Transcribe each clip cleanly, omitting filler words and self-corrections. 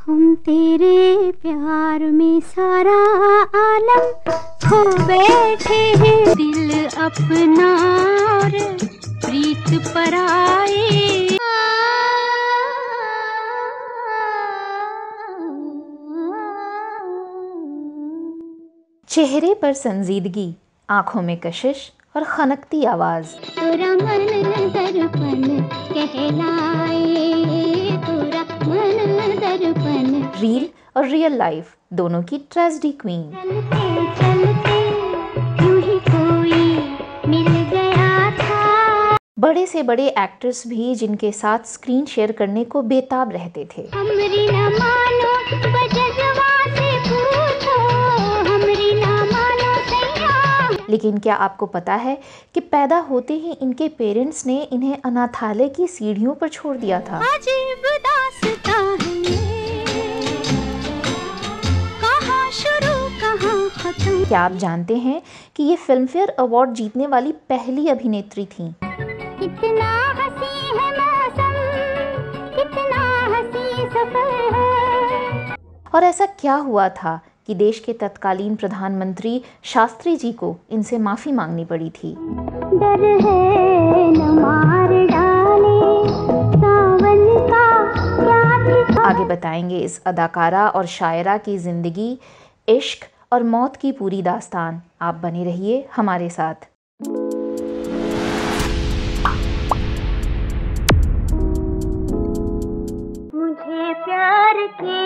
हम तेरे प्यार में सारा आलम खो बैठे हैं, दिल अपना और प्रीत पराए। चेहरे पर संजीदगी, आंखों में कशिश और खनकती आवाज। तेरा मन दर्पण कहलाए, तेरा मन दर्पण। रील और रियल लाइफ दोनों की ट्रेजेडी क्वीन। चलते चलते यूं ही कोई मिल गया था। बड़े से बड़े एक्टर्स भी जिनके साथ स्क्रीन शेयर करने को बेताब रहते थे। हमरी न मानो बजजवा से पूछो, हमरी न मानो सैया। लेकिन क्या आपको पता है कि पैदा होते ही इनके पेरेंट्स ने इन्हें अनाथालय की सीढ़ियों पर छोड़ दिया था। अजीब दास्तां है ये, कहाँ शुरू कहाँ खत्म। क्या आप जानते हैं कि ये फिल्म फेयर अवार्ड जीतने वाली पहली अभिनेत्री थीं? कितना हंसी है मौसम, कितना हंसी सफर है। और ऐसा क्या हुआ था कि देश के तत्कालीन प्रधानमंत्री शास्त्री जी को इनसे माफी मांगनी पड़ी थी? डर है न मार डाले सावन का क्या ठिकाना। आगे बताएंगे इस अदाकारा और शायरा की जिंदगी, इश्क और मौत की पूरी दास्तान। आप बने रहिए हमारे साथ। मुझे प्यार की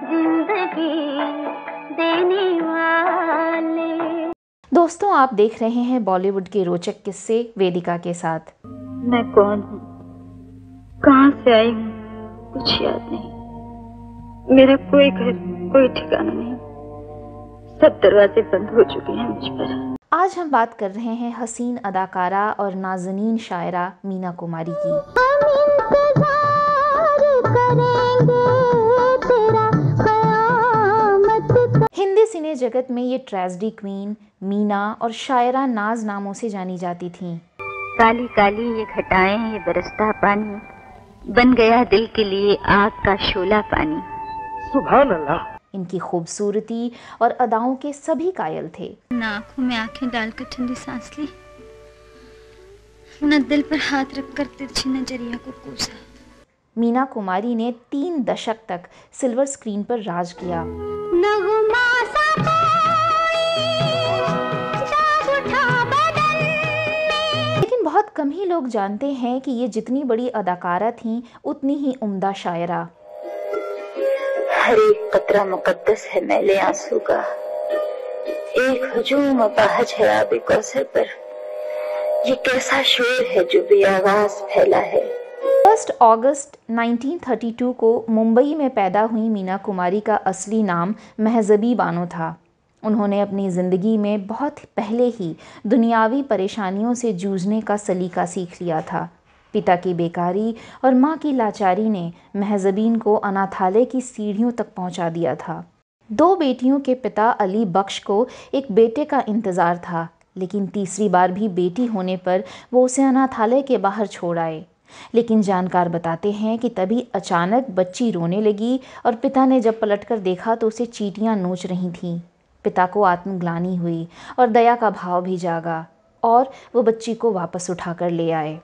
जिंदगी देने वाले। दोस्तों, आप देख रहे हैं बॉलीवुड के रोचक किस्से वेदिका के साथ। मैं कौन हूँ, कहाँ से आई हूँ, कुछ याद नहीं। मेरा कोई घर, कोई ठिकाना नहीं। सब दरवाजे बंद हो चुके हैं मुझ पर। आज हम बात कर रहे हैं हसीन अदाकारा और नाज़नीन शायरा मीना कुमारी की। हिंदी सिने जगत में ये ट्रेजेडी क्वीन मीना और शायरा नाज नामों से जानी जाती थीं। काली काली ये घटाएं, ये बरसता पानी, बन गया दिल के लिए आग का शोला पानी। सुभान अल्लाह। इनकी खूबसूरती और अदाओं के सभी कायल थे। न आंखों में आंखें डालकर ठंडी सांस ली, न दिल पर हाथ रखकर तिरछी नजरिया को कोसा। मीना कुमारी ने 3 दशक तक सिल्वर स्क्रीन पर राज किया। लेकिन बहुत कम ही लोग जानते हैं कि ये जितनी बड़ी अदाकारा थीं, उतनी ही उम्दा शायरा। हर एक कतरा मुकद्दस है मैले आंसू का, एक हजूम अपाहज है आबे कौसर पर। ये कैसा शोर है जो बेआवाज फैला है। 1 अगस्त 1932 को मुंबई में पैदा हुई मीना कुमारी का असली नाम महजबी बानो था। उन्होंने अपनी ज़िंदगी में बहुत पहले ही दुनियावी परेशानियों से जूझने का सलीका सीख लिया था। पिता की बेकारी और माँ की लाचारी ने महजबीन को अनाथालय की सीढ़ियों तक पहुँचा दिया था। 2 बेटियों के पिता अली बख्श को एक बेटे का इंतज़ार था, लेकिन तीसरी बार भी बेटी होने पर वो उसे अनाथालय के बाहर छोड़ आए। लेकिन जानकार बताते हैं कि तभी अचानक बच्ची रोने लगी और पिता ने जब पलटकर देखा तो उसे चींटियां नोच रही थीं। पिता को आत्मग्लानि हुई और दया का भाव भी जागा और वो बच्ची को वापस उठाकर ले आए।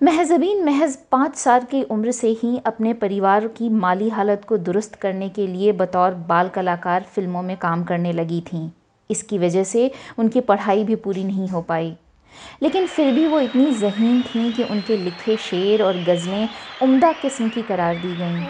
महजबीन महज 5 साल की उम्र से ही अपने परिवार की माली हालत को दुरुस्त करने के लिए बतौर बाल कलाकार फिल्मों में काम करने लगी थीं। इसकी वजह से उनकी पढ़ाई भी पूरी नहीं हो पाई, लेकिन फिर भी वो इतनी ज़हीन थीं कि उनके लिखे शेर और गज़लें उम्दा किस्म की करार दी गईं।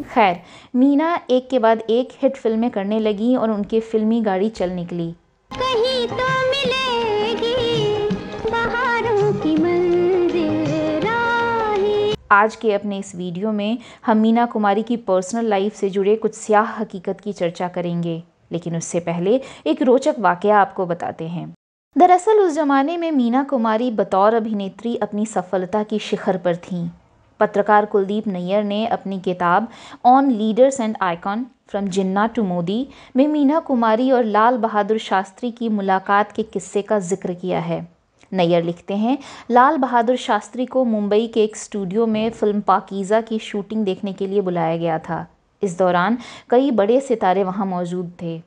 खैर, मीना एक के बाद एक हिट फिल्में करने लगी और उनकी फिल्मी गाड़ी चल निकली। कहीं तो मिलेगी बहारों की मंजिल राही। आज के अपने इस वीडियो में हम मीना कुमारी की पर्सनल लाइफ से जुड़े कुछ स्याह हकीकत की चर्चा करेंगे, लेकिन उससे पहले एक रोचक वाकया आपको बताते हैं। दरअसल उस जमाने में मीना कुमारी बतौर अभिनेत्री अपनी सफलता की शिखर पर थीं। पत्रकार कुलदीप नैयर ने अपनी किताब on leaders and icon from Jinnah to Modi में मीना कुमारी और लाल बहादुर शास्त्री की मुलाकात के किस्से का जिक्र किया है। नैयर लिखते हैं, लाल बहादुर शास्त्री को मुंबई के एक स्टूडियो में फिल्म पाकीज़ा की शूटिंग देखने के लिए बुलाया गया था। इस दौरान कई बड़े सितारे वहां मौजूद थे।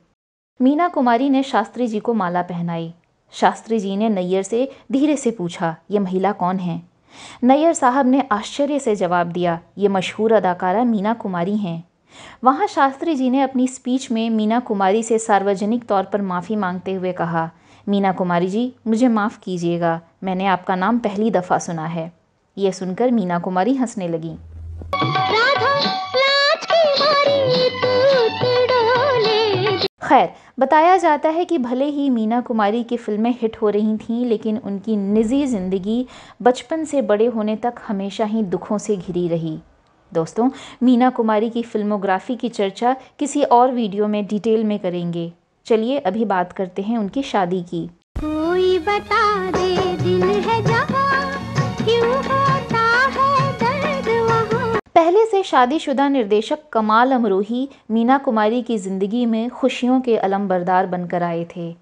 मीना कुमारी ने शास्त्री जी को माला पहनाई। शास्त्री जी ने नैयर से धीरे से पूछा, ये महिला कौन है? नैयर साहब ने आश्चर्य से जवाब दिया, ये मशहूर अदाकारा मीना कुमारी हैं। वहाँ शास्त्री जी ने अपनी स्पीच में मीना कुमारी से सार्वजनिक तौर पर माफ़ी मांगते हुए कहा, मीना कुमारी जी, मुझे माफ़ कीजिएगा, मैंने आपका नाम पहली दफ़ा सुना है। ये सुनकर मीना कुमारी हंसने लगी। खैर, बताया जाता है कि भले ही मीना कुमारी की फिल्में हिट हो रही थीं, लेकिन उनकी निजी ज़िंदगी बचपन से बड़े होने तक हमेशा ही दुखों से घिरी रही। दोस्तों, मीना कुमारी की फिल्मोग्राफी की चर्चा किसी और वीडियो में डिटेल में करेंगे। चलिए अभी बात करते हैं उनकी शादी की। कोई बता दे दिल है जहां, क्यों होता है दर्द वहां। पहले से शादीशुदा निर्देशक कमाल अमरोही मीना कुमारी की ज़िंदगी में खुशियों के अलमबरदार बनकर आए थे।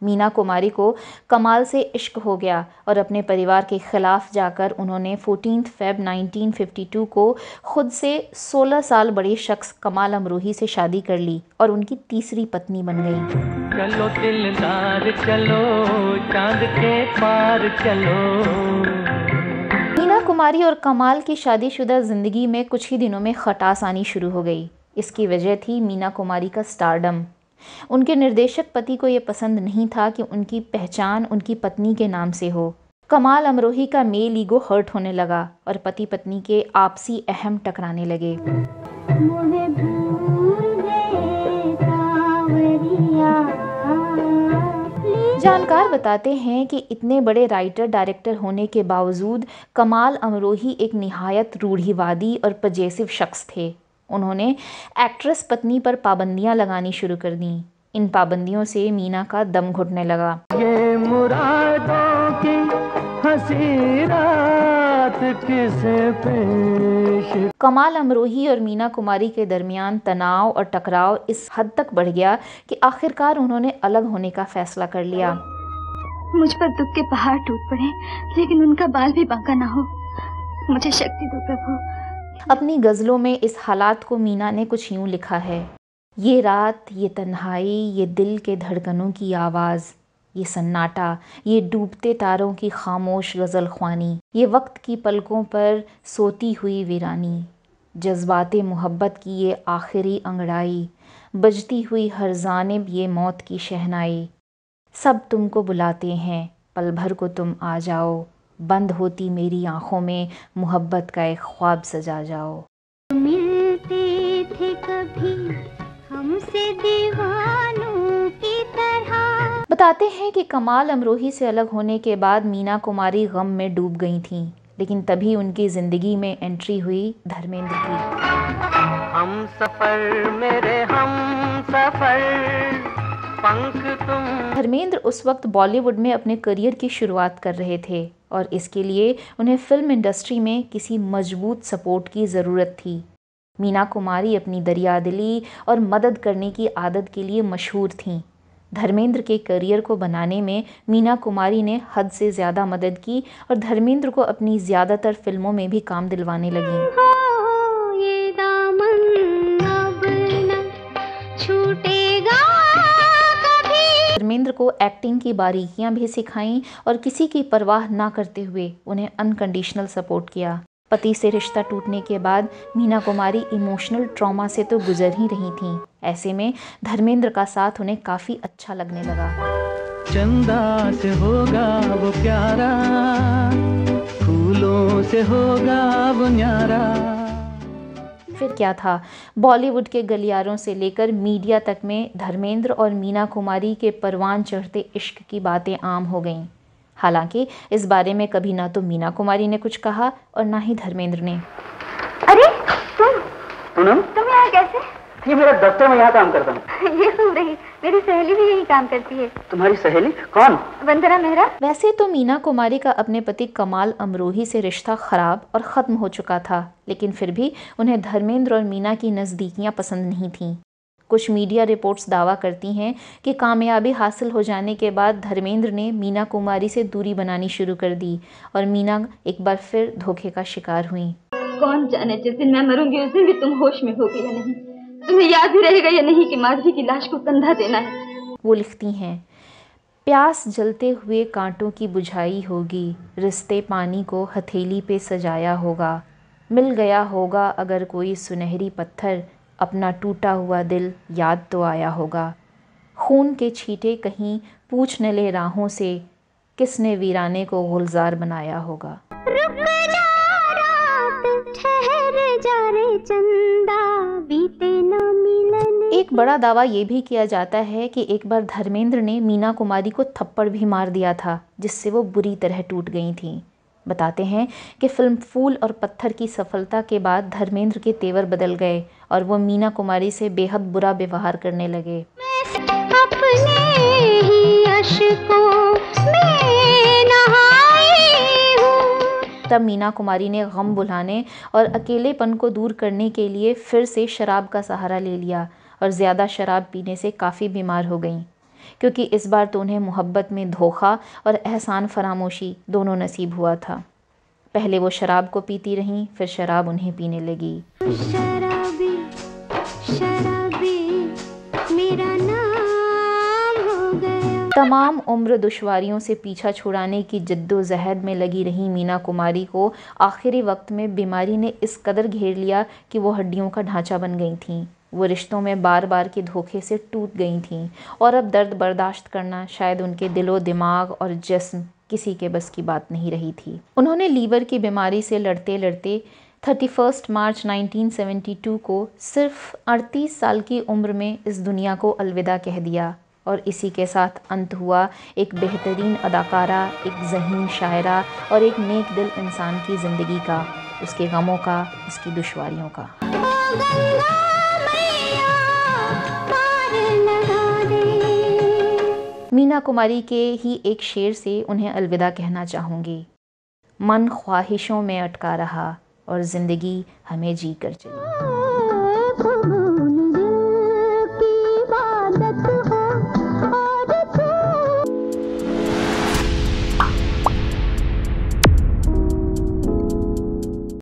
मीना कुमारी को कमाल से इश्क हो गया और अपने परिवार के खिलाफ जाकर उन्होंने 14 फ़रवरी 1952 को खुद से 16 साल बड़े शख्स कमाल अमरोही से शादी कर ली और उनकी तीसरी पत्नी बन गई। चलो दिलदार चलो, चांद के पार चलो। मीना कुमारी और कमाल की शादीशुदा ज़िंदगी में कुछ ही दिनों में खटास आनी शुरू हो गई। इसकी वजह थी मीना कुमारी का स्टारडम। उनके निर्देशक पति को ये पसंद नहीं था कि उनकी पहचान उनकी पत्नी के नाम से हो। कमाल अमरोही का मेल ईगो हर्ट होने लगा और पति पत्नी के आपसी अहम टकराने लगे। जानकार बताते हैं कि इतने बड़े राइटर डायरेक्टर होने के बावजूद कमाल अमरोही एक निहायत रूढ़िवादी और पजेसिव शख्स थे। उन्होंने एक्ट्रेस पत्नी पर पाबंदियां लगानी शुरू कर दी। इन पाबंदियों से मीना का दम घुटने लगा। ये मुरादों की हंसी रात किसे पेश। कमाल अमरोही और मीना कुमारी के दरमियान तनाव और टकराव इस हद तक बढ़ गया कि आखिरकार उन्होंने अलग होने का फैसला कर लिया। मुझ पर दुख के पहाड़ टूट पड़े, लेकिन उनका बाल भी बांका ना हो। मुझे शक्ति दो प्रभु। अपनी गज़लों में इस हालात को मीना ने कुछ यूं लिखा है, ये रात, ये तन्हाई, ये दिल के धड़कनों की आवाज़, ये सन्नाटा, ये डूबते तारों की खामोश गज़ल ख्वानी, ये वक्त की पलकों पर सोती हुई वीरानी, जज्बाते मोहब्बत की ये आखिरी अंगड़ाई, बजती हुई हर जानिब ये मौत की शहनाई, सब तुमको बुलाते हैं, पल भर को तुम आ जाओ, बंद होती मेरी आंखों में मोहब्बत का एक ख्वाब सजा जाओ। मिलते थे कभी हमसे दीवानों की तरह। बताते हैं कि कमाल अमरोही से अलग होने के बाद मीना कुमारी गम में डूब गई थीं, लेकिन तभी उनकी ज़िंदगी में एंट्री हुई धर्मेंद्र की। हम सफर मेरे हम सफर, पंख तुम। धर्मेंद्र उस वक्त बॉलीवुड में अपने करियर की शुरुआत कर रहे थे और इसके लिए उन्हें फिल्म इंडस्ट्री में किसी मजबूत सपोर्ट की ज़रूरत थी। मीना कुमारी अपनी दरियादिली और मदद करने की आदत के लिए मशहूर थीं। धर्मेंद्र के करियर को बनाने में मीना कुमारी ने हद से ज़्यादा मदद की और धर्मेंद्र को अपनी ज़्यादातर फिल्मों में भी काम दिलवाने लगी। ये दामन अब न छूटेगा कभी। धर्मेंद्र को एक्टिंग की बारीकियां भी सिखाईं और किसी की परवाह ना करते हुए उन्हें अनकंडीशनल सपोर्ट किया। पति से रिश्ता टूटने के बाद मीना कुमारी इमोशनल ट्रॉमा से तो गुजर ही रही थीं। ऐसे में धर्मेंद्र का साथ उन्हें काफ़ी अच्छा लगने लगा। चंदा से होगा वो प्यारा, फूलों से होगा वो न्यारा। फिर क्या था, बॉलीवुड के गलियारों से लेकर मीडिया तक में धर्मेंद्र और मीना कुमारी के परवान चढ़ते इश्क की बातें आम हो गईं। हालांकि इस बारे में कभी ना तो मीना कुमारी ने कुछ कहा और ना ही धर्मेंद्र ने। अरे तुम पूनम, तुम यहाँ कैसे? ये मेरा दफ्तर में यहाँ काम करता हूँ। ये सुन रही, मेरी सहेली भी यही काम करती है। तुम्हारी सहेली कौन? वंदना मेहरा। वैसे तो मीना कुमारी का अपने पति कमाल अमरोही से रिश्ता खराब और ख़त्म हो चुका था, लेकिन फिर भी उन्हें धर्मेंद्र और मीना की नज़दीकियाँ पसंद नहीं थीं। कुछ मीडिया रिपोर्ट्स दावा करती हैं कि कामयाबी हासिल हो जाने के बाद धर्मेंद्र ने मीना कुमारी से दूरी बनानी शुरू कर दी और मीना एक बार फिर धोखे का शिकार हुई। कौन जाने जिस दिन मैं मरूंगी उस दिन भी तुम होश में होगे या नहीं, तुम्हें याद भी रहेगा या नहीं कि माधवी की लाश को कंधा देना है। वो लिखती हैं, प्यास जलते हुए कांटों की बुझाई होगी, रिश्ते पानी को हथेली पे सजाया होगा, मिल गया होगा अगर कोई सुनहरी पत्थर, अपना टूटा हुआ दिल याद तो आया होगा। खून के छींटे कहीं पूछ न ले राहों से, किसने वीराने को गुलजार बनाया होगा। रुक जा रात, ठहर जा रे चंदा, बीते न मिलन। एक बड़ा दावा ये भी किया जाता है कि एक बार धर्मेंद्र ने मीना कुमारी को थप्पड़ भी मार दिया था, जिससे वो बुरी तरह टूट गई थीं। बताते हैं कि फिल्म फूल और पत्थर की सफलता के बाद धर्मेंद्र के तेवर बदल गए और वो मीना कुमारी से बेहद बुरा व्यवहार करने लगे। अपने ही अश्कों में नहाई हूँ। तब मीना कुमारी ने गम भुलाने और अकेलेपन को दूर करने के लिए फिर से शराब का सहारा ले लिया और ज़्यादा शराब पीने से काफ़ी बीमार हो गईं, क्योंकि इस बार तो उन्हें मोहब्बत में धोखा और एहसान फरामोशी दोनों नसीब हुआ था। पहले वो शराब को पीती रहीं, फिर शराब उन्हें पीने लगी। शराबी शराबी मेरा नाम हो गया। तमाम उम्र दुश्वारियों से पीछा छुड़ाने की जद्दोजहद में लगी रही मीना कुमारी को आखिरी वक्त में बीमारी ने इस कदर घेर लिया कि वो हड्डियों का ढांचा बन गई थीं। वो रिश्तों में बार बार के धोखे से टूट गई थीं और अब दर्द बर्दाश्त करना शायद उनके दिलो दिमाग और जिस्म किसी के बस की बात नहीं रही थी। उन्होंने लीवर की बीमारी से लड़ते लड़ते 31 मार्च 1972 को सिर्फ 38 साल की उम्र में इस दुनिया को अलविदा कह दिया और इसी के साथ अंत हुआ एक बेहतरीन अदाकारा, एक ज़हीन शायरा और एक नेक दिल इंसान की ज़िंदगी का, उसके गमों का, उसकी दुश्वारियों का। मीना कुमारी के ही एक शेर से उन्हें अलविदा कहना चाहूँगी। मन ख्वाहिशों में अटका रहा और ज़िंदगी हमें जी कर चली।